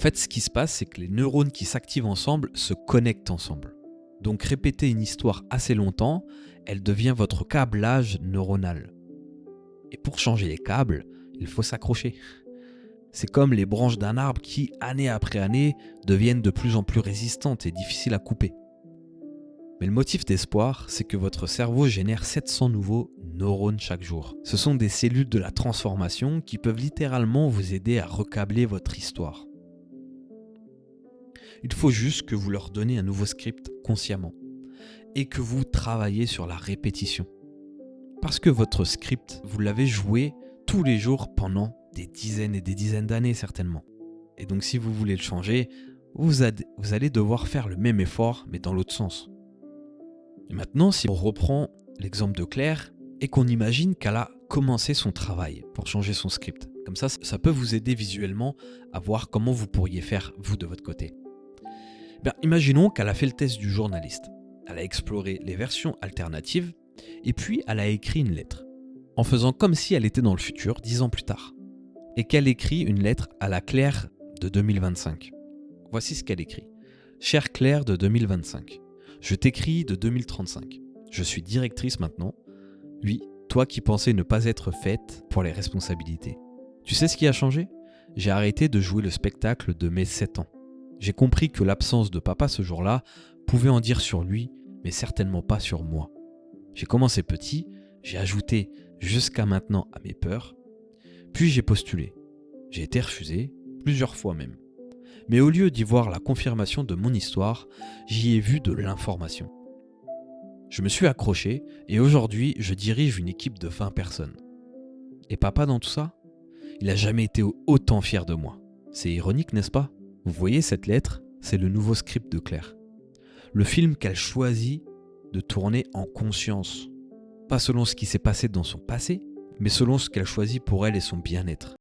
En fait, ce qui se passe, c'est que les neurones qui s'activent ensemble se connectent ensemble. Donc répéter une histoire assez longtemps, elle devient votre câblage neuronal. Et pour changer les câbles, il faut s'accrocher. C'est comme les branches d'un arbre qui, année après année, deviennent de plus en plus résistantes et difficiles à couper. Mais le motif d'espoir, c'est que votre cerveau génère 700 nouveaux neurones chaque jour. Ce sont des cellules de la transformation qui peuvent littéralement vous aider à recâbler votre histoire. Il faut juste que vous leur donnez un nouveau script consciemment et que vous travaillez sur la répétition. Parce que votre script, vous l'avez joué tous les jours pendant des dizaines et des dizaines d'années certainement. Et donc si vous voulez le changer, vous allez devoir faire le même effort mais dans l'autre sens. Et maintenant, si on reprend l'exemple de Claire et qu'on imagine qu'elle a commencé son travail pour changer son script. Comme ça peut vous aider visuellement à voir comment vous pourriez faire vous de votre côté. Imaginons qu'elle a fait le test du journaliste. Elle a exploré les versions alternatives et puis elle a écrit une lettre. En faisant comme si elle était dans le futur 10 ans plus tard. Et qu'elle écrit une lettre à la Claire de 2025. Voici ce qu'elle écrit. Chère Claire de 2025, je t'écris de 2035. Je suis directrice maintenant. Oui, toi qui pensais ne pas être faite pour les responsabilités. Tu sais ce qui a changé ? J'ai arrêté de jouer le spectacle de mes 7 ans. J'ai compris que l'absence de papa ce jour-là pouvait en dire sur lui, mais certainement pas sur moi. J'ai commencé petit, j'ai ajouté jusqu'à maintenant à mes peurs, puis j'ai postulé. J'ai été refusé, plusieurs fois même. Mais au lieu d'y voir la confirmation de mon histoire, j'y ai vu de l'information. Je me suis accroché et aujourd'hui, je dirige une équipe de 20 personnes. Et papa dans tout ça ? Il n'a jamais été autant fier de moi. C'est ironique, n'est-ce pas ? Vous voyez cette lettre ? C'est le nouveau script de Claire. Le film qu'elle choisit de tourner en conscience. Pas selon ce qui s'est passé dans son passé, mais selon ce qu'elle choisit pour elle et son bien-être.